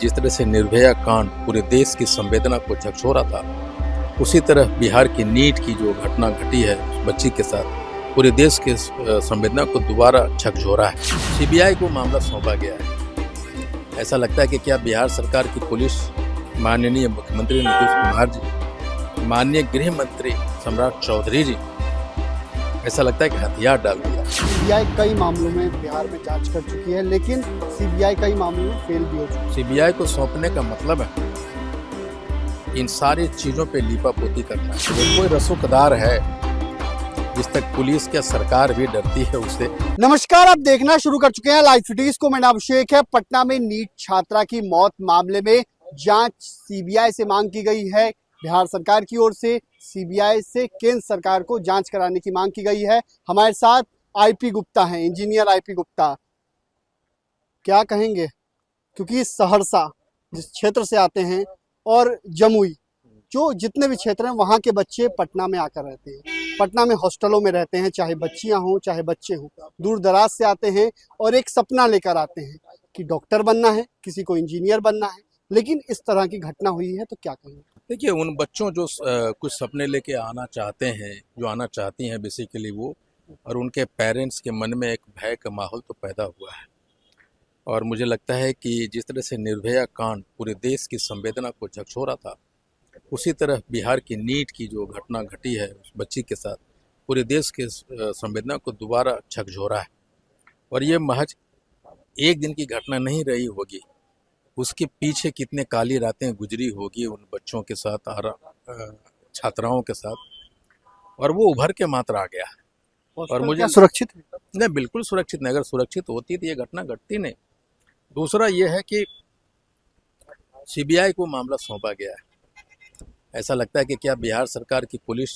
जिस तरह से निर्भया कांड पूरे देश की संवेदना को झकझोरा था, उसी तरह बिहार की नीट की जो घटना घटी है उस बच्ची के साथ पूरे देश के संवेदना को दोबारा झकझोरा है। सीबीआई को मामला सौंपा गया है। ऐसा लगता है कि क्या बिहार सरकार की पुलिस, माननीय मुख्यमंत्री नीतीश कुमार जी, माननीय गृह मंत्री सम्राट चौधरी जी, ऐसा लगता है कि हथियार डाल दिया। सीबीआई कई मामलों में बिहार में जांच कर चुकी है, लेकिन सीबीआई कई मामलों में फेल भी हो चुकी है। सीबीआई को सौंपने का मतलब है इन सारी चीजों पे लीपापोती करना है। जो कोई रसूखदार है, जिस तक पुलिस क्या सरकार भी डरती है उससे। नमस्कार, आप देखना शुरू कर चुके हैं लाइव सिटीज को। मेरा नाम अभिषेक है। पटना में नीट छात्रा की मौत मामले में जांच सीबीआई से मांग की गई है। बिहार सरकार की ओर से सीबीआई से केंद्र सरकार को जांच कराने की मांग की गई है। हमारे साथ आईपी गुप्ता हैं, इंजीनियर आईपी गुप्ता। क्या कहेंगे, क्योंकि सहरसा जिस क्षेत्र से आते हैं और जमुई, जो जितने भी क्षेत्र हैं, वहाँ के बच्चे पटना में आकर रहते हैं। पटना में हॉस्टलों में रहते हैं, चाहे बच्चियां हों चाहे बच्चे हों, दूर दराज से आते हैं और एक सपना लेकर आते हैं कि डॉक्टर बनना है, किसी को इंजीनियर बनना है। लेकिन इस तरह की घटना हुई है तो क्या कहेंगे? देखिए, उन बच्चों जो कुछ सपने लेके आना चाहते हैं, जो आना चाहती हैं बेसिकली वो, और उनके पेरेंट्स के मन में एक भय का माहौल तो पैदा हुआ है। और मुझे लगता है कि जिस तरह से निर्भया कांड पूरे देश की संवेदना को झकझोरा था, उसी तरह बिहार की नीट की जो घटना घटी है उस बच्ची के साथ पूरे देश के संवेदना को दोबारा झकझोरा है। और ये महज एक दिन की घटना नहीं रही होगी, उसके पीछे कितने काली रातें गुजरी होगी उन बच्चों के साथ, छात्राओं के साथ, और वो उभर के मात्र आ गया है। और मुझे सुरक्षित नहीं, बिल्कुल सुरक्षित नहीं। अगर सुरक्षित होती तो ये घटना घटती नहीं। दूसरा ये है कि सीबीआई को मामला सौंपा गया है। ऐसा लगता है कि क्या बिहार सरकार की पुलिस,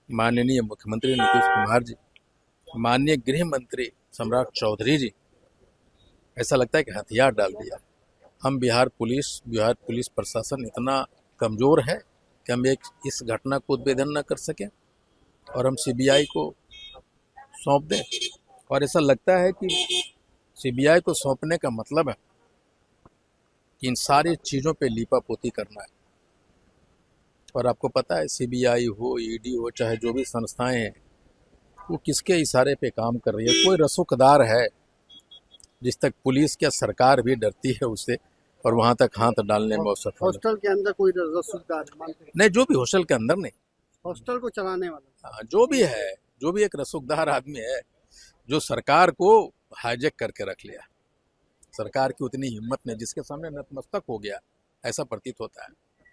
माननीय मुख्यमंत्री नीतीश कुमार जी, माननीय गृह मंत्री सम्राट चौधरी जी, ऐसा लगता है कि हथियार डाल दिया। हम बिहार पुलिस प्रशासन इतना कमज़ोर है कि हम इस घटना को उद्भेदन न कर सकें और हम सीबीआई को सौंप दें। और ऐसा लगता है कि सीबीआई को सौंपने का मतलब है कि इन सारी चीज़ों पे लीपापोती करना है। और आपको पता है, सीबीआई हो, ईडी हो, चाहे जो भी संस्थाएं हैं, वो किसके इशारे पे काम कर रही है? कोई रसूखदार है जिस तक पुलिस क्या सरकार भी डरती है उससे, और वहां तक हाथ डालने में असफल है। हॉस्टल के अंदर कोई रसूखदार नहीं, जो भी हॉस्टल के अंदर नहीं, हॉस्टल को चलाने वाला, जो भी है, जो भी एक रसूखदार आदमी है जो सरकार को हाईजैक करके रख लिया। सरकार की उतनी हिम्मत नहीं, जिसके सामने नतमस्तक हो गया, ऐसा प्रतीत होता है।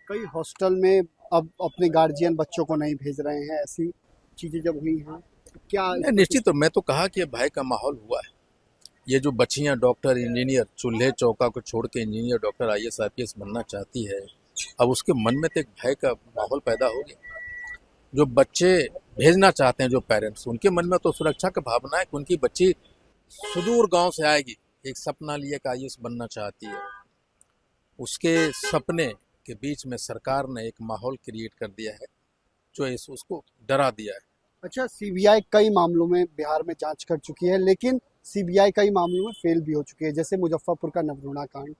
कई हॉस्टल में अब अपने गार्जियन बच्चों को नहीं भेज रहे हैं। ऐसी चीजें जब हुई हैं, क्या निश्चित, तो मैं तो कहा कि भय का माहौल हुआ है। ये जो बच्चियां डॉक्टर, इंजीनियर, चूल्हे चौका को छोड़ के इंजीनियर, डॉक्टर, IAS IPS बनना चाहती है, अब उसके मन में तो एक भय का माहौल पैदा हो गया। जो बच्चे भेजना चाहते हैं, जो पेरेंट्स, उनके मन में तो सुरक्षा का भावना है कि उनकी बच्ची सुदूर गांव से आएगी, एक सपना लिए कि IAS बनना चाहती है। उसके सपने के बीच में सरकार ने एक माहौल क्रिएट कर दिया है जो उसको डरा दिया है। अच्छा, सीबीआई कई मामलों में बिहार में जांच कर चुकी है, लेकिन सीबीआई कई मामलों में फेल भी हो चुकी है, जैसे मुजफ्फरपुर का नवरूणा कांड,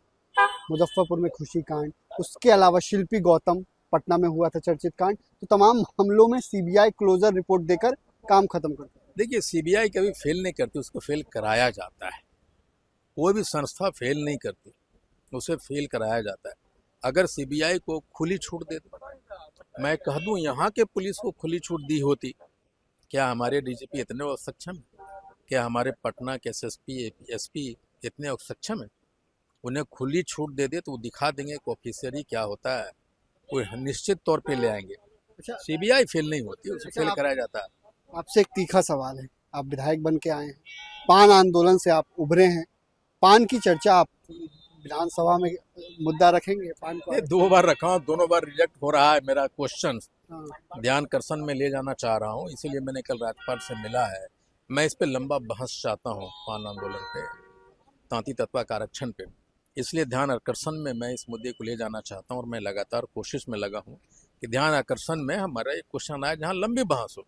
मुजफ्फरपुर में खुशी कांड, उसके अलावा शिल्पी गौतम पटना में हुआ था चर्चित कांड। तो तमाम मामलों में सीबीआई क्लोजर रिपोर्ट देकर काम खत्म करती है। देखिए, सीबीआई कभी फेल नहीं करती, उसको फेल कराया जाता है। कोई भी संस्था फेल नहीं करती, उसे फेल कराया जाता है। अगर सीबीआई को खुली छूट दे दो, मैं कह दूं यहाँ के पुलिस को खुली छूट दी होती, क्या हमारे DGP इतने सक्षम है? क्या हमारे पटना के SSP SP इतने सक्षम है? उन्हें खुली छूट दे दे तो वो दिखा देंगे कि ऑफिसरी क्या होता है, कोई निश्चित तौर पे ले आएंगे। अच्छा, सीबीआई फेल नहीं होती, उसे फेल कराया जाता है। आपसे एक तीखा सवाल है। आप विधायक बन के आए हैं, पान आंदोलन से आप उभरे हैं, पान की चर्चा आप विधानसभा में मुद्दा रखेंगे? पान को 2 बार रखा हूँ, दोनों बार रिजेक्ट हो रहा है। मेरा क्वेश्चन हाँ। ध्यानाकर्षण में ले जाना चाह रहा हूँ, इसीलिए मैंने कल राज्यपाल से मिला है। मैं इस पे लंबा बहस चाहता हूँ, पान आंदोलन पे, तांती तत्वा का आरक्षण पे। इसलिए ध्यान आकर्षण में मैं इस मुद्दे को ले जाना चाहता हूँ, और मैं लगातार कोशिश में लगा हूँ कि ध्यान आकर्षण में हमारा एक क्वेश्चन आए जहाँ लंबी बहस हो।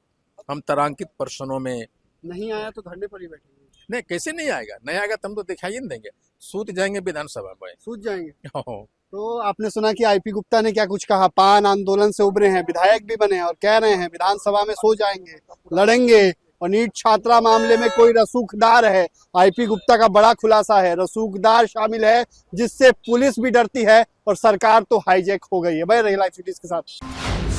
हम तारांकित प्रश्नों में नहीं आया तो धरने पर ही बैठेंगे। नहीं, कैसे नहीं आएगा? नहीं आएगा तो हम तो दिखाई ही नहीं देंगे, सूत जाएंगे विधानसभा में। सूझ जाएंगे। हो। तो आपने सुना कि आईपी गुप्ता ने क्या कुछ कहा, पान आंदोलन से उभरे हैं, विधायक भी बने हैं और कह रहे हैं विधानसभा में सो जाएंगे, लड़ेंगे। और नीट छात्रा मामले में कोई रसूखदार है, आईपी गुप्ता का बड़ा खुलासा है, रसूखदार शामिल है जिससे पुलिस भी डरती है और सरकार तो हाईजैक हो गई है। भाई रही लाइव सिटीज के साथ।